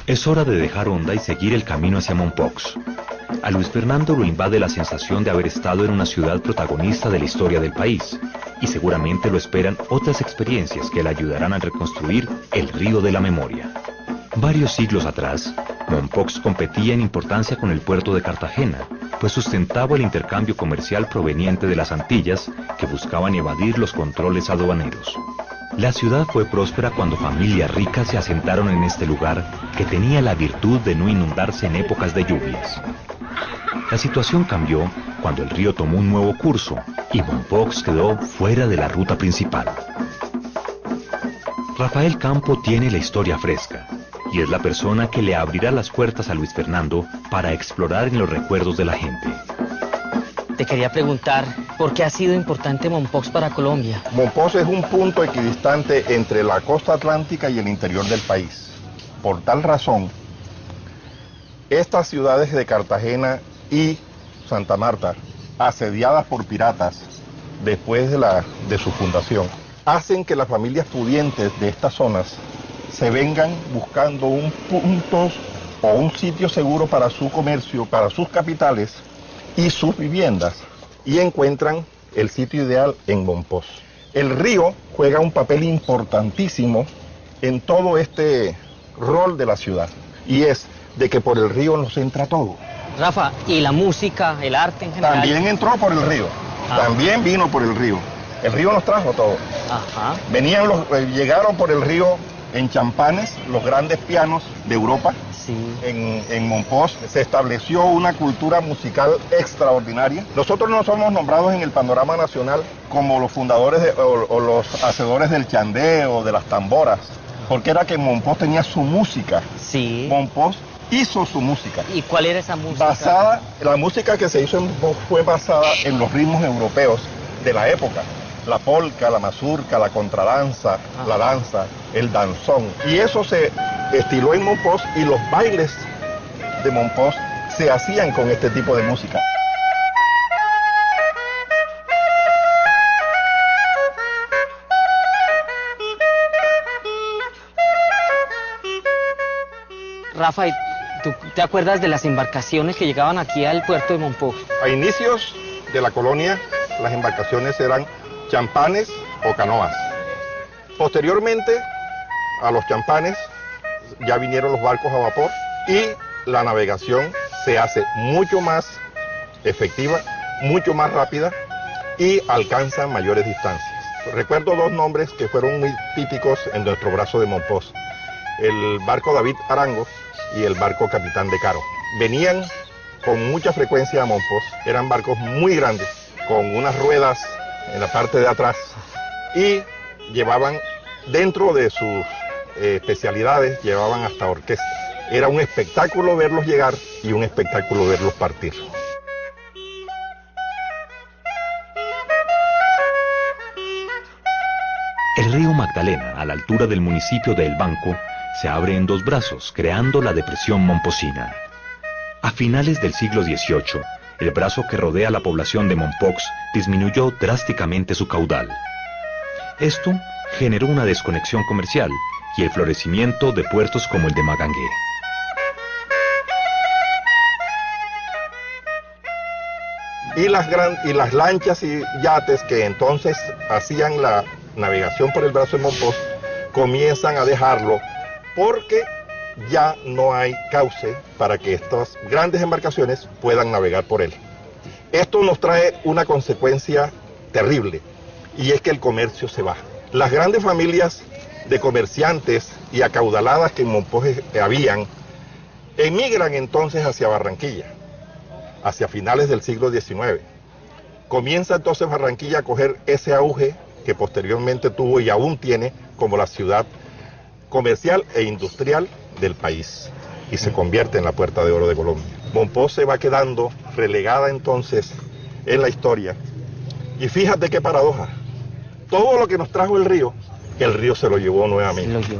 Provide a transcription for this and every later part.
Es hora de dejar Honda y seguir el camino hacia Mompox. A Luis Fernando lo invade la sensación de haber estado en una ciudad protagonista de la historia del país, y seguramente lo esperan otras experiencias que le ayudarán a reconstruir el río de la memoria. Varios siglos atrás, Mompox competía en importancia con el puerto de Cartagena, pues sustentaba el intercambio comercial proveniente de las Antillas que buscaban evadir los controles aduaneros. La ciudad fue próspera cuando familias ricas se asentaron en este lugar que tenía la virtud de no inundarse en épocas de lluvias. La situación cambió cuando el río tomó un nuevo curso y Mompox quedó fuera de la ruta principal. Rafael Campo tiene la historia fresca y es la persona que le abrirá las puertas a Luis Fernando para explorar en los recuerdos de la gente. Te quería preguntar, ¿por qué ha sido importante Mompox para Colombia? Mompox es un punto equidistante entre la costa atlántica y el interior del país. Por tal razón, estas ciudades de Cartagena y Santa Marta, asediadas por piratas después de su fundación, hacen que las familias pudientes de estas zonas se vengan buscando un punto o un sitio seguro para su comercio, para sus capitales y sus viviendas, y encuentran el sitio ideal en Mompox. El río juega un papel importantísimo en todo este rol de la ciudad, y es de que por el río nos entra todo. Rafa, ¿y la música, el arte en general? También entró por el río, también vino por el río. El río nos trajo todo. Ajá. Llegaron por el río en champanes los grandes pianos de Europa. Sí. En Mompox se estableció una cultura musical extraordinaria. Nosotros no somos nombrados en el panorama nacional como los fundadores o los hacedores del chandé o de las tamboras, porque era que Mompox tenía su música. Sí. Mompox hizo su música. ¿Y cuál era esa música? La música que se hizo en Mompox fue basada en los ritmos europeos de la época. La polca, la mazurca, la contradanza, la danza, el danzón. Y eso se estiló en Mompox y los bailes de Mompox se hacían con este tipo de música. Rafa, ¿tú te acuerdas de las embarcaciones que llegaban aquí al puerto de Mompox? A inicios de la colonia, las embarcaciones eran champanes o canoas. Posteriormente a los champanes ya vinieron los barcos a vapor y la navegación se hace mucho más efectiva, mucho más rápida y alcanza mayores distancias. Recuerdo dos nombres que fueron muy típicos en nuestro brazo de Mompox: el barco David Arango y el barco Capitán de Caro. Venían con mucha frecuencia a Mompox, eran barcos muy grandes, con unas ruedas en la parte de atrás, y llevaban dentro de sus especialidades, llevaban hasta orquestas. Era un espectáculo verlos llegar y un espectáculo verlos partir. El río Magdalena, a la altura del municipio de El Banco, se abre en dos brazos, creando la depresión momposina. A finales del siglo XVIII, el brazo que rodea la población de Mompox disminuyó drásticamente su caudal. Esto generó una desconexión comercial y el florecimiento de puertos como el de Magangué. Y las lanchas y yates que entonces hacían la navegación por el brazo de Mompox comienzan a dejarlo porque ya no hay cauce para que estas grandes embarcaciones puedan navegar por él. Esto nos trae una consecuencia terrible, y es que el comercio se baja. Las grandes familias de comerciantes y acaudaladas que en Mompox habían, emigran entonces hacia Barranquilla, hacia finales del siglo XIX. Comienza entonces Barranquilla a coger ese auge que posteriormente tuvo y aún tiene como la ciudad comercial e industrial del país, y se convierte en la puerta de oro de Colombia. Mompox se va quedando relegada entonces en la historia, y fíjate qué paradoja: todo lo que nos trajo el río se lo llevó nuevamente.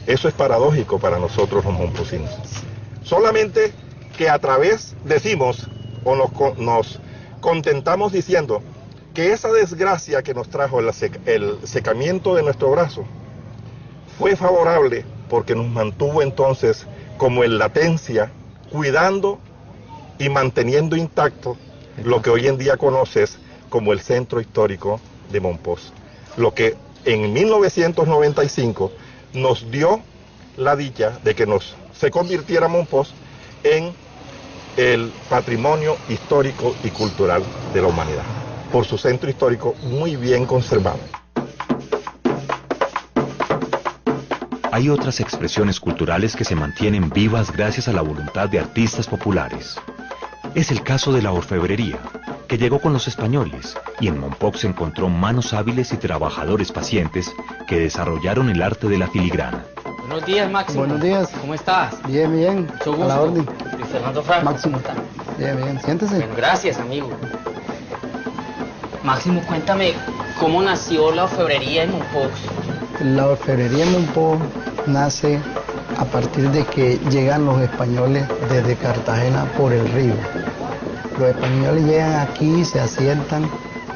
Eso es paradójico para nosotros los momposinos. Solamente que a través decimos o nos contentamos diciendo que esa desgracia que nos trajo el secamiento de nuestro brazo fue favorable porque nos mantuvo entonces como en latencia, cuidando y manteniendo intacto lo que hoy en día conoces como el centro histórico de Mompox, lo que en 1995 nos dio la dicha de que se convirtiera Mompox en el patrimonio histórico y cultural de la humanidad, por su centro histórico muy bien conservado. Hay otras expresiones culturales que se mantienen vivas gracias a la voluntad de artistas populares. Es el caso de la orfebrería, que llegó con los españoles, y en Mompox se encontró manos hábiles y trabajadores pacientes que desarrollaron el arte de la filigrana. Buenos días, Máximo. Buenos días. ¿Cómo estás? Bien, bien. Mucho gusto. A la orden. Luis Fernando Franco. Máximo. ¿Cómo está? Bien, bien. Siéntese. Bueno, gracias, amigo. Máximo, cuéntame, ¿cómo nació la orfebrería en Mompox? La orfebrería en Mompox nace a partir de que llegan los españoles desde Cartagena por el río. Los españoles llegan aquí, se asientan,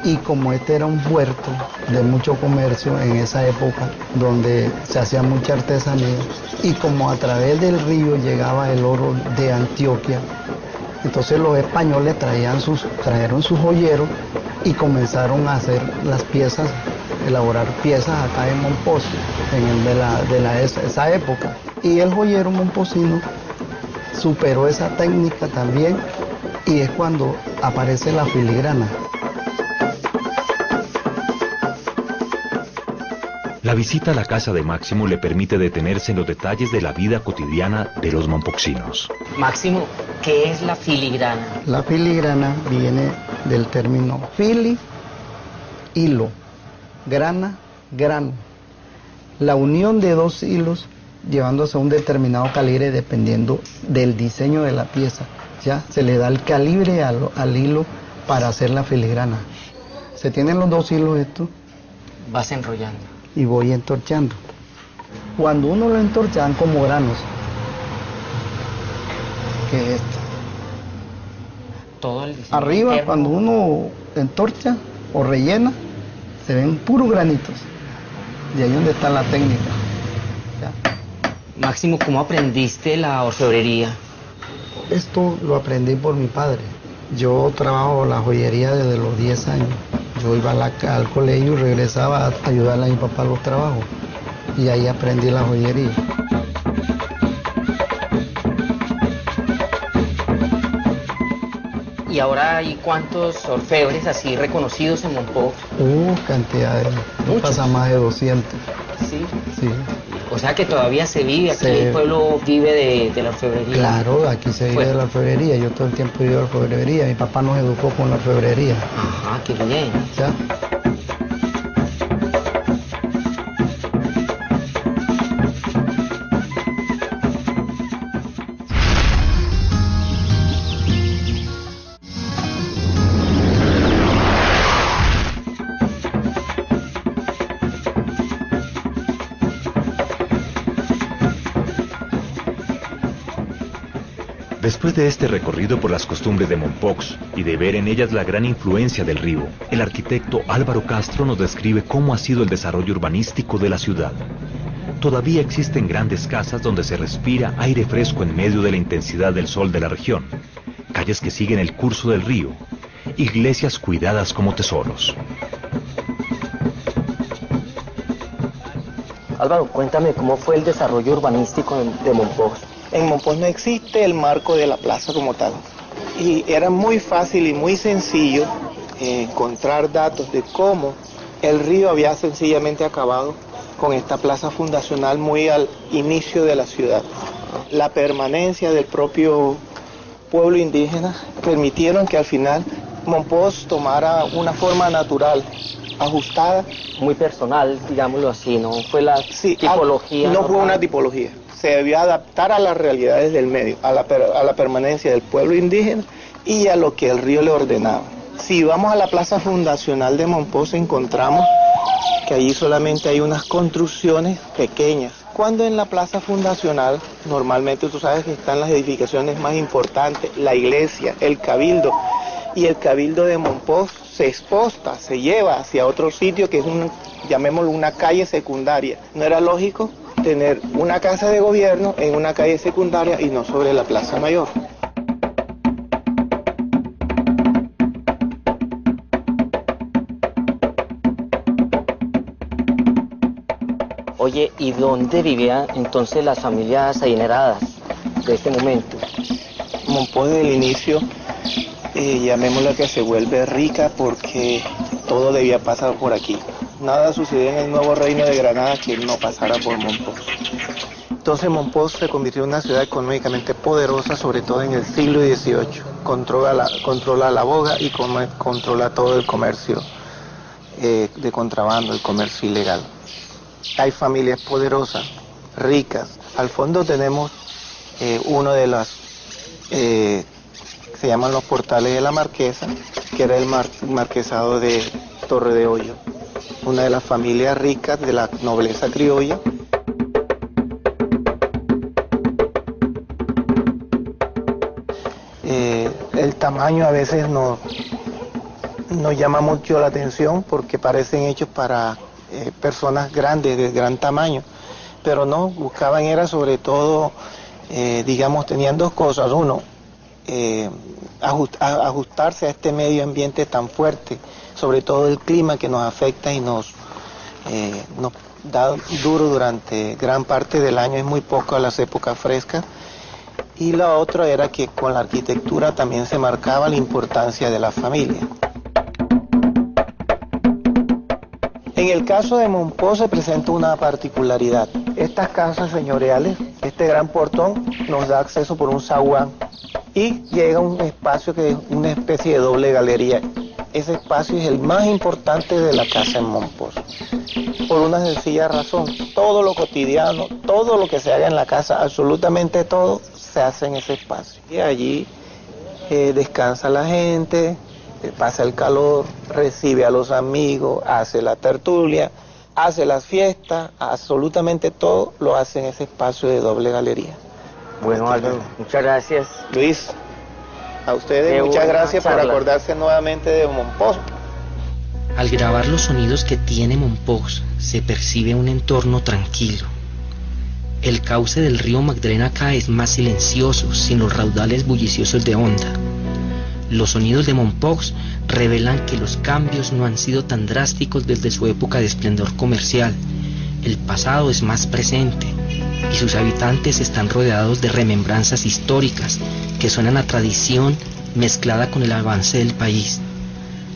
y como este era un puerto de mucho comercio en esa época, donde se hacía mucha artesanía, y como a través del río llegaba el oro de Antioquia, entonces los españoles trajeron sus joyeros y comenzaron a hacer las piezas, elaborar piezas acá en Mompox, esa época. Y el joyero mompocino superó esa técnica también, y es cuando aparece la filigrana. La visita a la casa de Máximo le permite detenerse en los detalles de la vida cotidiana de los mompoxinos. Máximo, ¿qué es la filigrana? La filigrana viene del término fili, hilo, grana, grano. La unión de dos hilos llevándose a un determinado calibre dependiendo del diseño de la pieza. Ya se le da el calibre al hilo para hacer la filigrana. Se tienen los dos hilos estos. Vas enrollando. Y voy entorchando. Cuando uno lo entorcha dan como granos, que es esto. Todo el diseño Arriba, interno. cuando uno entorcha o rellena, se ven puros granitos. Y ahí es donde está la técnica. ¿Ya? Máximo, ¿cómo aprendiste la orfebrería? Esto lo aprendí por mi padre. Yo trabajo la joyería desde los 10 años. Yo iba al colegio y regresaba a ayudarle a mi papá a los trabajos. Y ahí aprendí la joyería. ¿Y ahora hay cuántos orfebres así reconocidos en Mompox? Cantidades. No Muchos. pasa más de 200. Sí. Sí. O sea que todavía se vive aquí, Se- el pueblo vive de la orfebrería. Claro, aquí se vive Pues- de la orfebrería. Yo todo el tiempo vivo de la orfebrería. Mi papá nos educó con la orfebrería. Ajá, qué bien. ¿Ya? Después de este recorrido por las costumbres de Mompox y de ver en ellas la gran influencia del río, el arquitecto Álvaro Castro nos describe cómo ha sido el desarrollo urbanístico de la ciudad. Todavía existen grandes casas donde se respira aire fresco en medio de la intensidad del sol de la región, calles que siguen el curso del río, iglesias cuidadas como tesoros. Álvaro, cuéntame cómo fue el desarrollo urbanístico de Mompox. En Mompox no existe el marco de la plaza como tal. Y era muy fácil y muy sencillo encontrar datos de cómo el río había sencillamente acabado con esta plaza fundacional muy al inicio de la ciudad. La permanencia del propio pueblo indígena permitieron que al final Mompox tomara una forma natural, ajustada. Muy personal, digámoslo así, ¿no? Fue la Sí, tipología. no fue normal. una tipología. Se debió adaptar a las realidades del medio, a la permanencia del pueblo indígena y a lo que el río le ordenaba. Si vamos a la plaza fundacional de Mompox, encontramos que allí solamente hay unas construcciones pequeñas. Cuando en la plaza fundacional, normalmente tú sabes que están las edificaciones más importantes, la iglesia, el cabildo, y el cabildo de Mompox se exposta, se lleva hacia otro sitio que es llamémoslo una calle secundaria. ¿No era lógico tener una casa de gobierno en una calle secundaria y no sobre la Plaza Mayor. Oye, ¿y dónde vivían entonces las familias adineradas de este momento? Monpós desde el inicio, llamémosla que se vuelve rica porque todo debía pasar por aquí. Nada sucedió en el nuevo reino de Granada que no pasara por Monpós. Entonces Monpós se convirtió en una ciudad económicamente poderosa, sobre todo en el siglo XVIII. Controla la boga y controla todo el comercio de contrabando, el comercio ilegal. Hay familias poderosas, ricas. Al fondo tenemos uno de las, se llaman los portales de la Marquesa, que era el marquesado de Torre de Hoyo, una de las familias ricas de la nobleza criolla. El tamaño a veces nos llama mucho la atención porque parecen hechos para personas grandes, de gran tamaño, pero no, buscaban era sobre todo, digamos, tenían dos cosas. Uno, ajustarse a este medio ambiente tan fuerte, sobre todo el clima que nos afecta y nos da duro durante gran parte del año, es muy poco a las épocas frescas. Y la otra era que con la arquitectura también se marcaba la importancia de la familia. En el caso de Monpós se presenta una particularidad. Estas casas señoriales, este gran portón, nos da acceso por un zaguán y llega a un espacio que es una especie de doble galería. Ese espacio es el más importante de la casa en Monpós. Por una sencilla razón, todo lo cotidiano, todo lo que se haga en la casa, absolutamente todo, se hace en ese espacio. Y allí descansa la gente, pasa el calor, recibe a los amigos, hace la tertulia, hace las fiestas, absolutamente todo lo hace en ese espacio de doble galería. Bueno, Álvaro, muchas gracias. Luis, a ustedes Qué muchas buena gracias charla. por acordarse nuevamente de Monpós. Al grabar los sonidos que tiene Monpós, se percibe un entorno tranquilo. El cauce del río Magdalena acá es más silencioso, sin los raudales bulliciosos de Honda. Los sonidos de Monpós revelan que los cambios no han sido tan drásticos desde su época de esplendor comercial. El pasado es más presente y sus habitantes están rodeados de remembranzas históricas que suenan a tradición mezclada con el avance del país.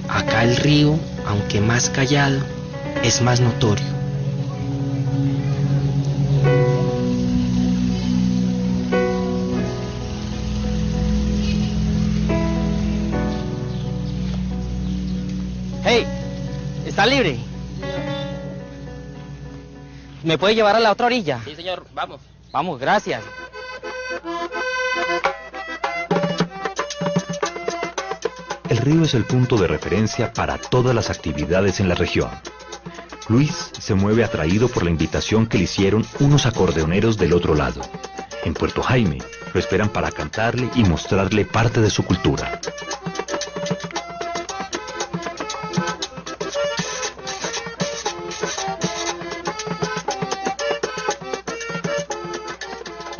Acá el río, aunque más callado, es más notorio. Hey, ¿está libre? ¿Me puede llevar a la otra orilla? Sí, señor, vamos. Vamos, gracias. El río es el punto de referencia para todas las actividades en la región. Luis se mueve atraído por la invitación que le hicieron unos acordeoneros del otro lado. En Puerto Jaime lo esperan para cantarle y mostrarle parte de su cultura.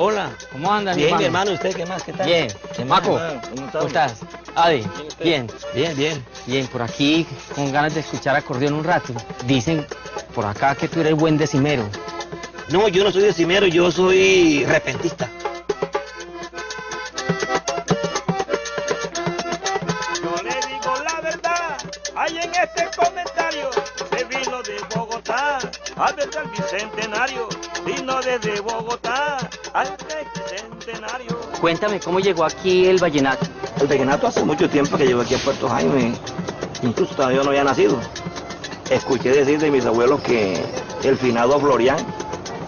Hola. ¿Cómo andan, Bien, mi hermano? hermano, ¿usted qué más? ¿Qué tal? Bien. ¿Qué más, Maco, hermano? ¿cómo estás? Adi, bien. Bien, bien. Bien, por aquí con ganas de escuchar acordeón un rato. Dicen por acá que tú eres buen decimero. No, yo no soy decimero, yo soy repentista. Yo le digo la verdad, hay en este comentario, se vino de Bogotá, a ver el bicentenario, vino desde Bogotá, al bicentenario. Cuéntame cómo llegó aquí el vallenato. El vallenato hace mucho tiempo que llegó aquí a Puerto Jaime, incluso todavía yo no había nacido. Escuché decir de mis abuelos que el finado Florián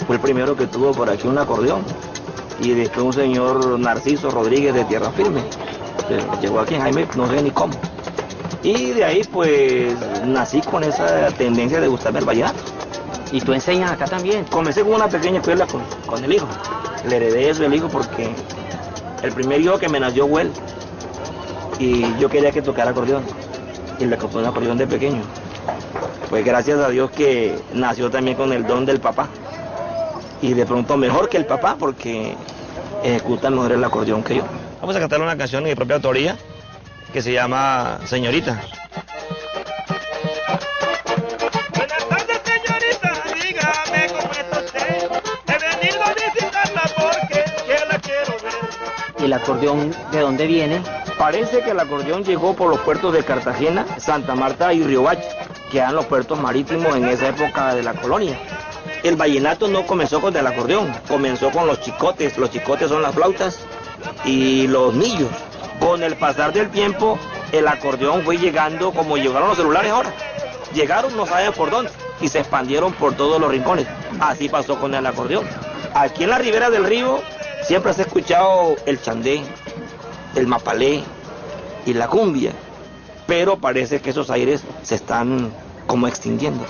fue el primero que tuvo por aquí un acordeón, y después un señor Narciso Rodríguez de Tierra Firme, que llegó aquí en Jaime, no sé ni cómo. Y de ahí pues nací con esa tendencia de gustarme el vallenato. ¿Y tú enseñas acá también? Comencé con una pequeña escuela con el hijo. Le heredé eso del hijo porque el primer hijo que me nació fue él. Y yo quería que tocara acordeón. Y le compré un acordeón de pequeño. Pues gracias a Dios que nació también con el don del papá. y de pronto mejor que el papá porque ejecuta mejor el acordeón que yo. Vamos a cantar una canción de mi propia autoría que se llama Señorita. Buenas tardes, señorita, dígame cómo está usted. He venido a visitarla porque yo la quiero ver. ¿Y el acordeón de dónde viene? Parece que el acordeón llegó por los puertos de Cartagena, Santa Marta y Riohacha, que eran los puertos marítimos en esa época de la colonia. El vallenato no comenzó con el acordeón, comenzó con los chicotes. Los chicotes son las flautas y los millos. Con el pasar del tiempo, el acordeón fue llegando como llegaron los celulares ahora. Llegaron no saben por dónde y se expandieron por todos los rincones. Así pasó con el acordeón. Aquí en la ribera del río siempre se ha escuchado el chandé, el mapalé y la cumbia, pero parece que esos aires se están como extinguiendo.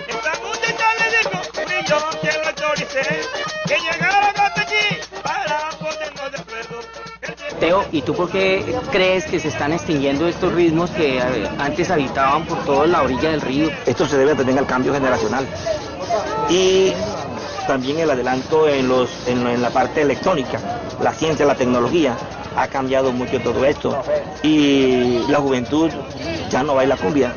Esta muchacha le dijo, fui yo quien lo autoricé, que llegara hasta aquí para ponernos de acuerdo. Teo, ¿y tú por qué crees que se están extinguiendo estos ritmos que antes habitaban por toda la orilla del río? Esto se debe también al cambio generacional y también el adelanto en la parte electrónica, la ciencia, la tecnología. Ha cambiado mucho todo esto y la juventud ya no baila cumbia,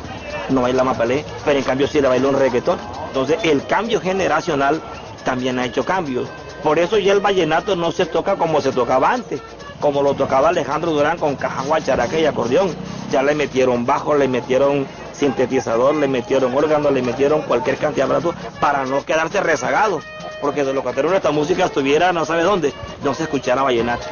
no baila mapalé, pero en cambio sí le baila un reggaetón. Entonces el cambio generacional también ha hecho cambios. Por eso ya el vallenato no se toca como se tocaba antes, como lo tocaba Alejandro Durán con caja, guacharaca y acordeón. Ya le metieron bajo, le metieron sintetizador, le metieron órgano, le metieron cualquier cantidad de aparatos para no quedarse rezagado, porque de lo contrario esta música estuviera no sabe dónde, no se escuchara vallenato.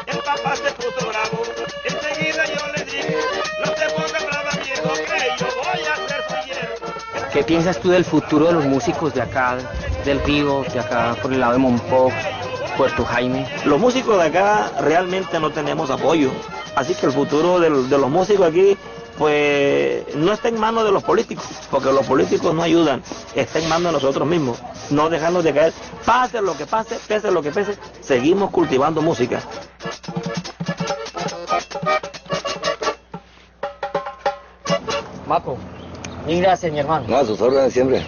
El papá se puso bravo, enseguida yo le dije, no te pongas brava viejo, que yo voy a ser su yerno. ¿Qué piensas tú del futuro de los músicos de acá, del río, de acá por el lado de Mompox, Puerto Jaime? Los músicos de acá realmente no tenemos apoyo, así que el futuro de los músicos aquí pues no está en manos de los políticos, porque los políticos no ayudan, está en manos de nosotros mismos, no dejarnos de caer, pase lo que pase, pese lo que pese, seguimos cultivando música. Maco, mil gracias, mi hermano. No, a sus órdenes siempre.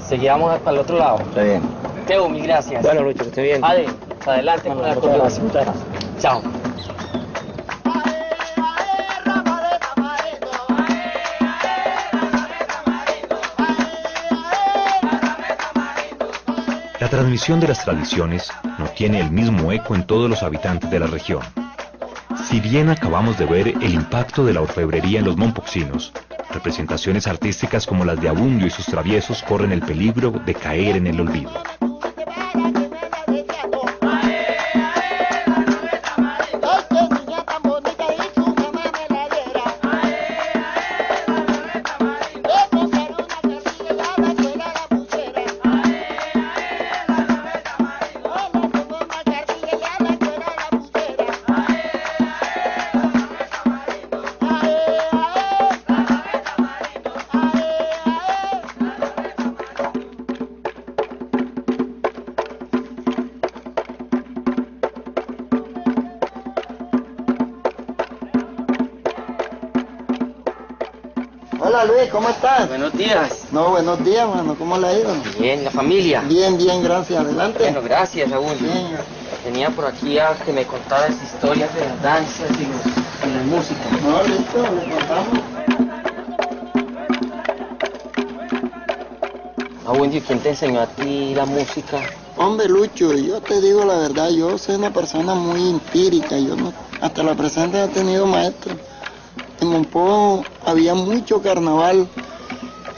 Seguíamos para el otro lado. Está bien. Teo, mil gracias. Bueno, Lucho, que esté bien. Ade, adelante con el acordeón. Chao. La transmisión de las tradiciones no tiene el mismo eco en todos los habitantes de la región. Si bien acabamos de ver el impacto de la orfebrería en los mompoxinos, representaciones artísticas como las de Abundio y sus traviesos corren el peligro de caer en el olvido. Hola Luis, ¿cómo estás? Buenos días. No, buenos días, mano, ¿cómo le ha ido? Bien, la familia. Bien, bien, gracias, adelante. Bueno, gracias, Raúl. Bien. Venía por aquí a que me contaras historias de las danzas y la música. No, listo, le contamos. Raúl, ¿y quién te enseñó a ti la música? Hombre, Lucho, yo te digo la verdad, yo soy una persona muy empírica, yo no, hasta la presente he tenido maestro. En Mompox había mucho carnaval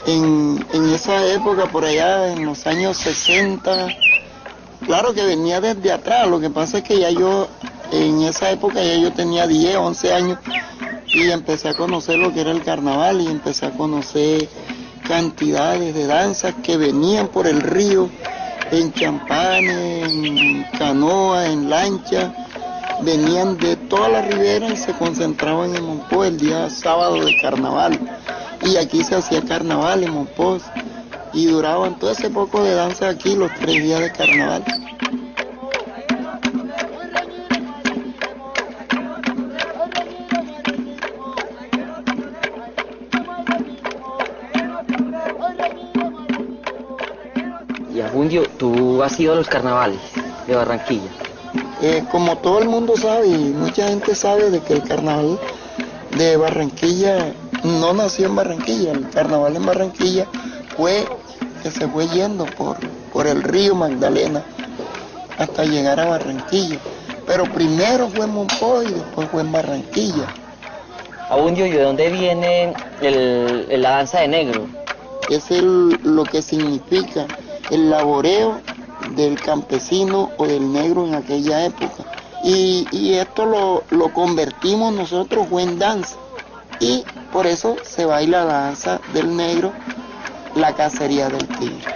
en esa época, por allá en los años 60. Claro que venía desde atrás, lo que pasa es que ya yo, en esa época ya yo tenía 10, 11 años y empecé a conocer lo que era el carnaval y empecé a conocer cantidades de danzas que venían por el río, en champanes, en canoa, en lancha. Venían de toda la ribera y se concentraban en Mompox el día sábado de carnaval. Y aquí se hacía carnaval en Mompox y duraban todo ese poco de danza aquí, los 3 días de carnaval. Abundio, ¿tú has ido a los carnavales de Barranquilla? Como todo el mundo sabe, y mucha gente sabe de que el carnaval de Barranquilla no nació en Barranquilla. El carnaval en Barranquilla se fue yendo por el río Magdalena hasta llegar a Barranquilla. Pero primero fue en Monpós y después fue en Barranquilla. Abundio, ¿y de dónde viene la danza de negro? Es lo que significa el laboreo del campesino o del negro en aquella época. Y esto lo convertimos nosotros en danza. Y por eso se baila la danza del negro, la cacería del tigre.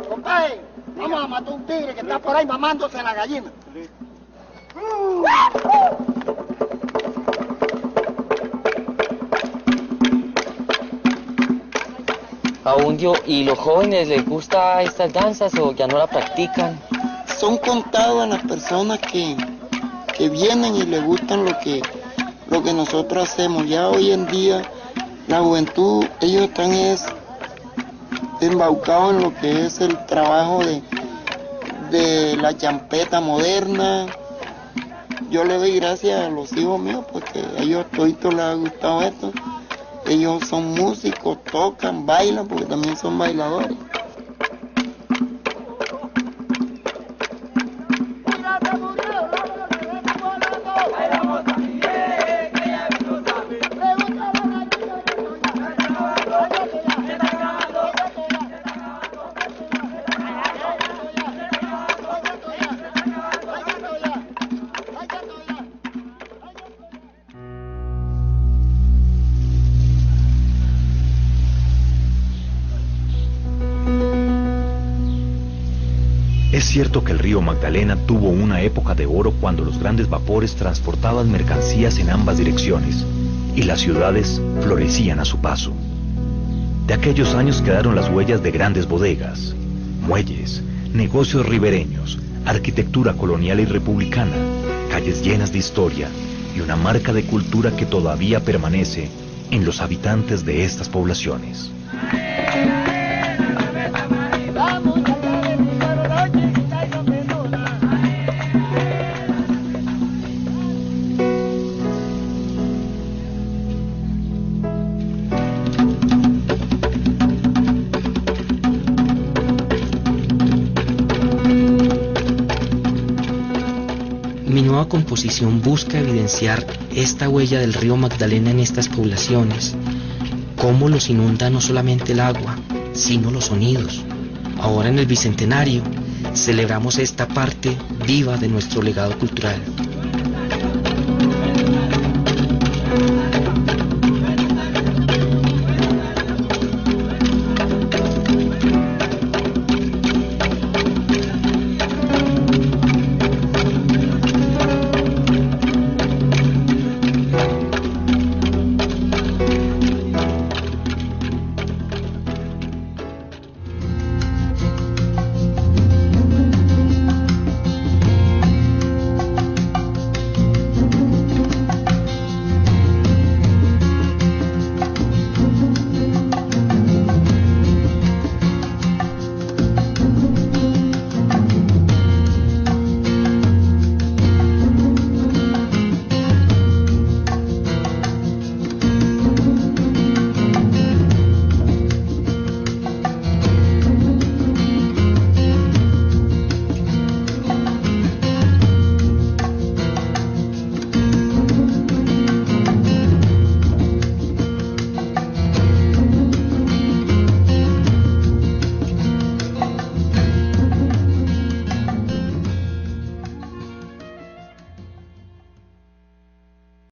Compadre, vamos a matar un tigre que está por ahí mamándose la gallina. Abundio, ¿y los jóvenes les gusta estas danzas o ya no la practican? Son contadas las personas que vienen y les gustan lo que nosotros hacemos. Ya hoy en día la juventud, ellos están embaucados en lo que es el trabajo de la champeta moderna. Yo le doy gracias a los hijos míos porque a ellos toditos les ha gustado esto. Ellos son músicos, tocan, bailan, porque también son bailadores. Es cierto que el río Magdalena tuvo una época de oro cuando los grandes vapores transportaban mercancías en ambas direcciones y las ciudades florecían a su paso. De aquellos años quedaron las huellas de grandes bodegas, muelles, negocios ribereños, arquitectura colonial y republicana, calles llenas de historia y una marca de cultura que todavía permanece en los habitantes de estas poblaciones. Mi nueva composición busca evidenciar esta huella del río Magdalena en estas poblaciones, cómo los inunda no solamente el agua, sino los sonidos. Ahora en el Bicentenario celebramos esta parte viva de nuestro legado cultural.